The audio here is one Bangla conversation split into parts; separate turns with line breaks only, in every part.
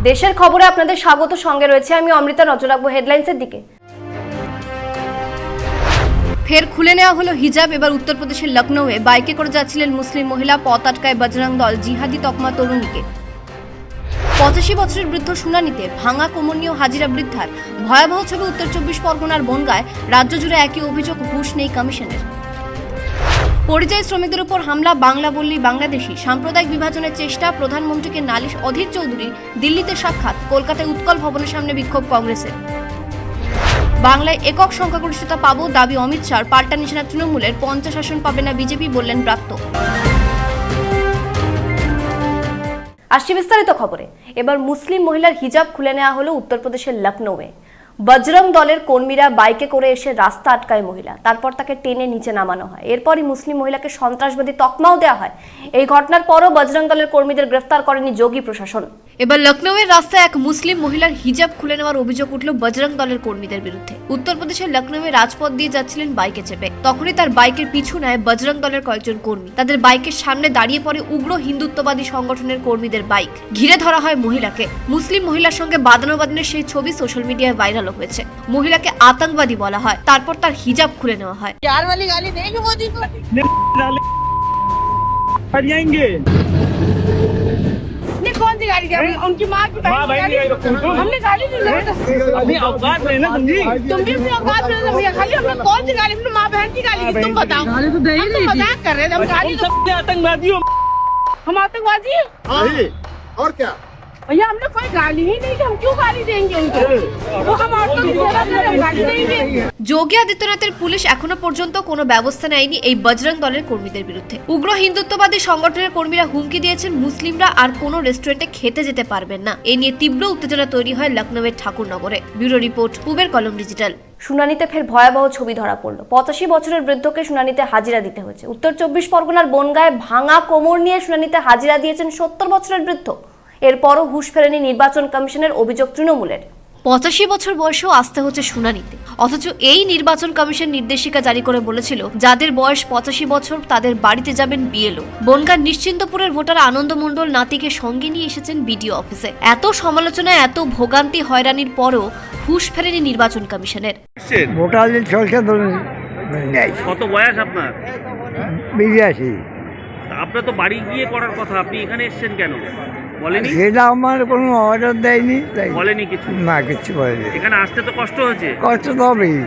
দেশের খবরে আপনাদের স্বাগত। সঙ্গে রয়েছে আমি অমৃতা। নজর রাখবো হেডলাইন্সের দিকে। ফের খুলে নেওয়া হলো হিজাব। এবার উত্তরপ্রদেশের লখনৌয়ে বাইকে করে যাচ্ছিলেন মুসলিম মহিলা, পথ আটকায় বজরং দল জিহাদি তকমা তরুণীকে। 85 বছরের বৃদ্ধ শুনানিতে, ভাঙা কোমর নিয়েও হাজিরা বৃদ্ধার। ভয়াবহ ছবি উত্তর 24 পরগনার বনগাঁয়। রাজ্য জুড়ে একই অভিযোগ, হুঁশ নেই কমিশনের। পরিযায়ী শ্রমিকদের উপর হামলা, বাংলা বললেই বাংলাদেশি। সাম্প্রদায়িক বিভাজনের চেষ্টা, প্রধানমন্ত্রীকে নালিশ অধীর চৌধুরীর। দিল্লিতে সাক্ষাৎ, কলকাতায় উৎকল ভবনের সামনে বিক্ষোভ কংগ্রেসের। বাংলায় একক সংখ্যাগরিষ্ঠতা পাবো দাবি অমিত শাহর। পাল্টা নিশানা তৃণমূলের। 50 আসন পাবে না বিজেপি, বললেন ব্রাত্য। আসছি বিস্তারিত খবরে। এবার মুসলিম মহিলার হিজাব খুলে নেওয়া হলো উত্তরপ্রদেশের লখনৌয়ে। বজরং দলের কর্মীরা বাইকে করে এসে রাস্তা আটকায় মহিলা, তারপর তাকে টেনে নিচে নামানো হয়। এরপরই মুসলিম মহিলাকে সন্ত্রাসবাদী তকমাও দেওয়া হয়। এই ঘটনার পরও বজরং দলের কর্মীদের গ্রেফতার করেনি যোগী প্রশাসন। এবার লখনৌয়ের রাস্তায় এক মুসলিম মহিলার হিজাব খুলে নেওয়ার অভিযোগ উঠল বজরং দলের কর্মীদের বিরুদ্ধে। উত্তরপ্রদেশের লখনৌয়ে রাজপথ দিয়ে যাচ্ছিলেন বাইকে চেপে, তখনই তার বাইকের পিছু নেয় বজরং দলের কয়েকজন কর্মী। তাদের বাইকের সামনে দাঁড়িয়ে পড়ে উগ্র হিন্দুত্ববাদী সংগঠনের কর্মীদের বাইক। ঘিরে ধরা হয় মহিলাকে। মুসলিম মহিলার সঙ্গে বাদানুবাদনের সেই ছবি সোশ্যাল মিডিয়ায় ভাইরাল হয়েছে। মহিলাকে আতঙ্কবাদী বলা হয়, তারপর তার হিজাব খুলে নেওয়া হয়।
कौन सी गाड़ी थी? उनकी माँ की गाड़ी। हमने गाड़ी नहीं लाई।
अभी औकात में ना समझी।
तुम भी अपनी औकात में ना भैया। खाली हमने कौन सी गाड़ी? अपनी माँ बहन की गाड़ी की। तुम बताओ।
गाड़ी तो दे ही
हम तो
नहीं थी।
मजाक कर रहे थे। हम गाड़ी
हम सबसे आतंकवादी हो।
हम आतंकवादी हैं?
और क्या?
भैया हमने कोई गाड़ी ही नहीं दी। हम क्यों गाड़ी देंगे उनको? वो हम ऑटो की जगह पे हम गाड़ी देंगे।
যোগী আদিত্যনাথের পুলিশ এখনো পর্যন্ত কোনো ব্যবস্থা নেয়নি এই বজরং দলের কর্মীদের বিরুদ্ধে। উগ্র হিন্দুত্ববাদী সংগঠনের কর্মীরা হুমকি দিয়েছেন মুসলিমরা আর কোনো রেস্টুরেন্টে খেতে যেতে পারবেন না। এ নিয়ে তীব্র উত্তেজনা তৈরি হয় লখনৌয়ের ঠাকুরনগরে। ব্যুরো রিপোর্ট, পূবের কলম ডিজিটাল। শুনানিতে ফের ভয়াবহ ছবি ধরা পড়ল। 85 বছরের বৃদ্ধকে শুনানিতে হাজিরা দিতে হয়েছে। উত্তর 24 পরগনার বনগাঁয় ভাঙা কোমর নিয়ে শুনানিতে হাজিরা দিয়েছেন 70 বছরের বৃদ্ধ। এরপরও হুঁশ ফেরেনি নির্বাচন কমিশনের, অভিযোগ তৃণমূলের। 85 বছর বয়সেও আসতে হচ্ছে শুনানিতে, অথচ এই নির্বাচন কমিশন নির্দেশিকা জারি করে বলেছিল যাদের বয়স 85 বছর তাদের বাড়িতে যাবেন বিএলও। বনগাঁ নিশ্চিন্তপুরের ভোটার আনন্দ মণ্ডল নাতিকে সঙ্গে নিয়ে এসেছেন বিডিও অফিসে। এত সমালোচনা, এত ভোগান্তি হয়রানির পরও হুঁশ ফেরেনি নির্বাচন কমিশনের।
ভোটার চলছে
কত বয়স আপনার?
82।
আপনার তো বাড়ি গিয়ে করার কথা, আপনি এখানে এসেছেন কেন? বলেনি?
সেটা আমার কোনো অর্ডার দেয়নি, তাই
বলেনি কিছু?
না, কিচ্ছু বলেনি।
এখানে আসতে তো কষ্ট হয়েছে।
কষ্ট তো হবেই।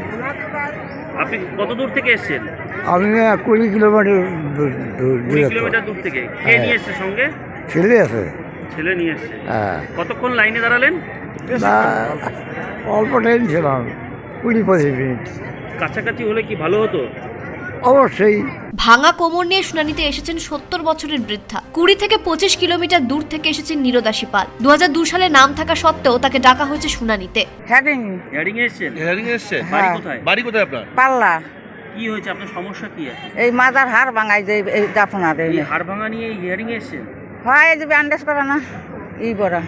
আপনি কত দূর থেকে এসেছেন?
আমি 20 কিলোমিটার
20 কিলোমিটার দূর থেকে। কে নিয়ে এসছে সঙ্গে?
ছেলে আছে।
ছেলে নিয়ে এসছে।
হ্যাঁ,
কতক্ষণ লাইনে দাঁড়ালেন?
না, অল্প টাইম ছিলাম, 20-25 মিনিট।
কাছাকাছি হলে কি ভালো হতো?
অবশ্যই।
ভাঙা কোমর নিয়ে শুনানিতে এসেছেন 70 বছরের বৃদ্ধা। 20 থেকে 25 কিলোমিটার দূর থেকে এসেছেন নিরদাসী পাল। 2002 সালে নাম থাকা সত্ত্বেও তাকে ডাকা হয়েছে শুনানিতে।
হিয়ারিং এ এসেছেন?
হিয়ারিং এসছে।
বাড়ি কোথায়?
বাড়ি কোথায় আপনার?
পাল্লা
কি হয়েছে? আপনার সমস্যা কি আছে?
এই মাজার হাড় ভাঙাই যে এই দাফনা দেয়
এই হাড় ভাঙা নিয়ে হিয়ারিং এ এসেছেন?
হয় এই যে ব্যান্ডেজ করা না ই বড়া।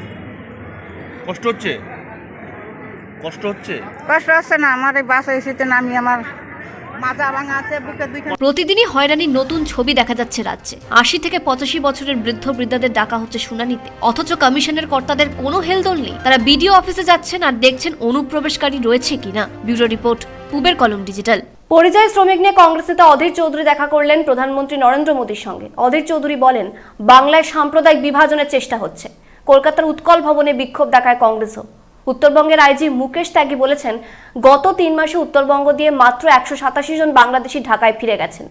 কষ্ট হচ্ছে? কষ্ট হচ্ছে?
কষ্ট হচ্ছে না আমার, এই বাসে এসেতে নামি আমার মাজা ভাঙা আছে, বুকের দুইখানে।
প্রতিদিনই হয়রানির নতুন ছবি দেখা যাচ্ছে রাজ্যে। 80 থেকে 85 বছরের বৃদ্ধ বৃদ্ধাদের ডাকা হচ্ছে শুনানিতে, অথচ কমিশনের কর্তাদের কোনো হেলদোল নেই। তারা বিডিও অফিসে যাচ্ছেন আর দেখছেন অনুপ্রবেশকারী রয়েছে কিনা। ব্যুরো রিপোর্ট, পূবের কলম ডিজিটাল। পরিযায়ী শ্রমিক নিয়ে কংগ্রেস নেতা অধীর চৌধুরী দেখা করলেন প্রধানমন্ত্রী নরেন্দ্র মোদীর সঙ্গে। অধীর চৌধুরী বলেন, বাংলায় সাম্প্রদায়িক বিভাজনের চেষ্টা হচ্ছে। কলকাতার উৎকল ভবনে বিক্ষোভ দেখায় কংগ্রেসও। উত্তরবঙ্গের আইজি মুকেশ ত্যাগী বলেছেন, গত 3 মাসে উত্তরবঙ্গ দিয়ে মাত্র 187 জন বাংলাদেশি ঢাকায় ফিরে গেছেন।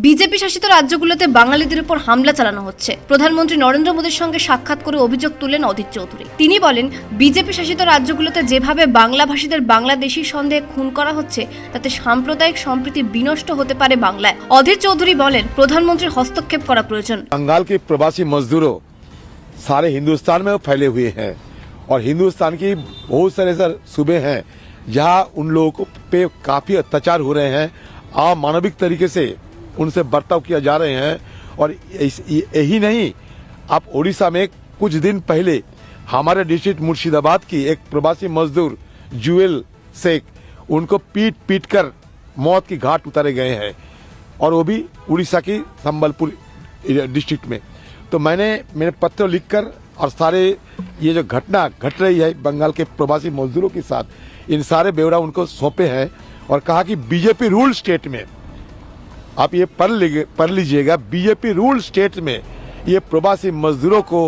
বিজেপি শাসিত রাজ্যগুলোতে বাঙালিদের উপর হামলা চালানো হচ্ছে। প্রধানমন্ত্রী নরেন্দ্র মোদীর সঙ্গে সাক্ষাৎ করে অভিযোগ তুলেন অধীর চৌধুরী। তিনি বলেন, বিজেপি শাসিত রাজ্যগুলোতে যেভাবে বাংলাভাষীদের বাংলাদেশি সন্দেহে খুন করা হচ্ছে তাতে সাম্প্রদায়িক সম্প্রীতি বিনষ্ট হতে পারে বাংলায়। অধীর চৌধুরী বলেন, প্রধানমন্ত্রীর হস্তক্ষেপ করা প্রয়োজন।
बंगाल के प्रवासी मजदूरों सारे हिंदुस्तान में फैले हुए हैं और हिंदुस्तान की बहुत सारे सूबे हैं जहां उन लोगों पे काफी अत्याचार हो रहे हैं, अमानविक तरीके से उनसे बर्ताव किया जा रहे हैं। और यही नहीं, आप ओडिशा में कुछ दिन पहले हमारे डिस्ट्रिक्ट मुर्शिदाबाद की एक प्रवासी मजदूर जुएल शेख, उनको पीट पीट कर मौत की घाट उतारे गए हैं, और वो भी उड़ीसा की संबलपुर डिस्ट्रिक्ट में। तो मैंने पत्र लिखकर और सारे ये जो घटना घट रही है बंगाल के प्रवासी मजदूरों के साथ, इन सारे ब्यौरा उनको सौंपे हैं और कहा कि बीजेपी रूल स्टेट में, आप ये पढ़ लीजिएगा, बीजेपी रूल स्टेट में ये प्रवासी मजदूरों को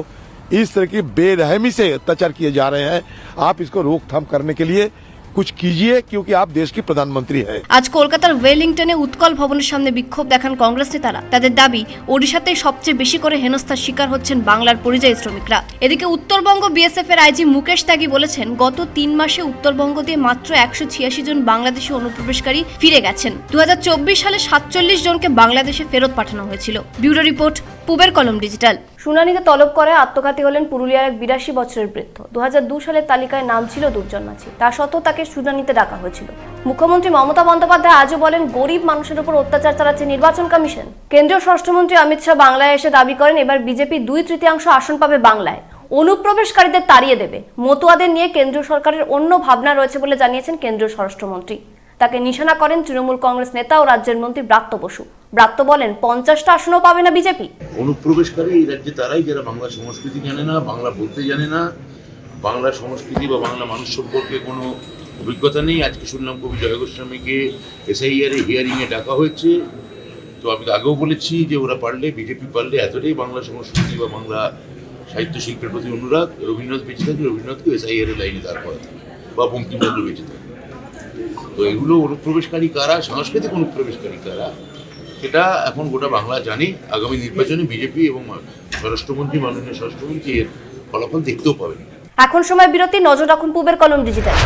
इस तरह की बेरहमी से अत्याचार किए जा रहे हैं। आप इसको रोकथाम करने के लिए कुछ कीजिए, क्योंकि आप देश की प्रधानमंत्री हैं।
আজ কলকাতার ওয়েলিংটনে উৎকল ভবনের সামনে বিক্ষোভ দেখান কংগ্রেস নেতারা। তাদের দাবি, ওড়িশাতেই সবচেয়ে বেশি করে হেনস্থার শিকার হচ্ছেন বাংলার পরিযায়ী শ্রমিকরা। এদিকে উত্তরবঙ্গ বিএসএফ এর আইজি মুকেশ ত্যাগী বলেছেন, গত 3 মাসে উত্তরবঙ্গ দিয়ে মাত্র 186 জন বাংলাদেশি অনুপ্রবেশকারী ফিরে গেছেন। 2024 সালে 47 জনকে বাংলাদেশে ফেরত পাঠানো হয়েছিল। ব্যুরো রিপোর্ট, পূবের কলম ডিজিটাল। শুনানিতে তলব করে আত্মঘাতী হলেন পুরুলিয়ার এক 82 বছরের বৃদ্ধ। 2002 সালের তালিকায় নাম ছিল দুর্জন মাঝি। তা সত্ত্বেও তাকে শুনানিতে ডাকা হয়েছিল। মুখ্যমন্ত্রী মমতা বন্দ্যোপাধ্যায় আজও বলেন, গরিব মানুষের উপর অত্যাচার চালাচ্ছে নির্বাচন কমিশন। কেন্দ্রীয় স্বরাষ্ট্রমন্ত্রী অমিত শাহ বাংলায় এসে দাবি করেন, এবার বিজেপি 2/3 আসন পাবে বাংলায়, অনুপ্রবেশকারীদের তাড়িয়ে দেবে। মতুয়াদের নিয়ে কেন্দ্রীয় সরকারের অন্য ভাবনা রয়েছে বলে জানিয়েছেন কেন্দ্রীয় স্বরাষ্ট্রমন্ত্রী। তাকে নিশানা করেন তৃণমূল কংগ্রেস নেতা ও রাজ্যের মন্ত্রী ব্রাত্য বসু। ব্রাত্য বলেন, 50টা আসনও পাবে না বিজেপি।
অনুপ্রবেশকারী এই রাজ্যে তারাই যারা বাংলা সংস্কৃতি জানে না, বাংলা বলতে জানে না, বাংলা সংস্কৃতি বা বাংলা মানুষ সম্পর্কে কোনো অভিজ্ঞতা নেই। আজকে শুনলাম কবি জয় গোস্বামীকে এসআইআর হিয়ারিংয়ে ডাকা হয়েছে। তো আমি আগেও বলেছি যে ওরা পারলে, বিজেপি পারলে, এতটাই বাংলা সংস্কৃতি বা বাংলা সাহিত্য শিল্পের প্রতি অনুরাগ, রবীন্দ্রনাথ বেঁচে থাকে, রবীন্দ্রনাথকে এসআইআর লাইনে দাঁড় করাতে, বা বঙ্কিমচন্দ্র বেঁচে থাকে। তো এগুলো অনুপ্রবেশকারী কারা, সাংস্কৃতিক অনুপ্রবেশকারী কারা, সেটা এখন গোটা বাংলা জানে। আগামী নির্বাচনে বিজেপি এবং স্বরাষ্ট্রমন্ত্রী, মাননীয় স্বরাষ্ট্রমন্ত্রী এর ফলাফল দেখতেও পাবেন।
এখন সময় বিরতি, নজর রাখুন পূবের কলম ডিজিটাল।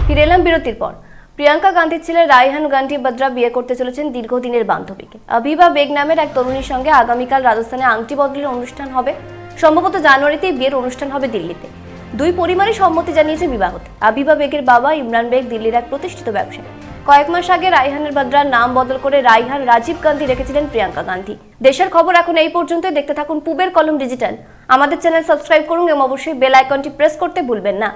ফিরে এলাম বিরতির পর। প্রিয়াঙ্কা গান্ধীর ছেলে রায়হান গান্ধী বদ্রা বিয়ে করতে চলেছেন দীর্ঘদিনের বান্ধবীকে। আবিবা বেগ নামের এক তরুণীর সঙ্গে আগামীকাল রাজস্থানে আংটি বদলের অনুষ্ঠান হবে। সম্ভবত জানুয়ারিতেই বিয়ের অনুষ্ঠান হবে দিল্লিতে। দুই পরিবারই সম্মতি জানিয়েছে বিবাহতে। আবিবা বেগের বাবা ইমরান বেগ দিল্লির এক প্রতিষ্ঠিত ব্যবসায়ী। কয়েক মাস আগে রায়হানের বদ্রার নাম বদল করে রায়হান রাজীব গান্ধী রেখেছিলেন প্রিয়াঙ্কা গান্ধী। দেশের খবর এখন এই পর্যন্ত। দেখতে থাকুন পূবের কলম ডিজিটাল। আমাদের চ্যানেল সাবস্ক্রাইব করুন এবং অবশ্যই বেল আইকনটি প্রেস করতে ভুলবেন না।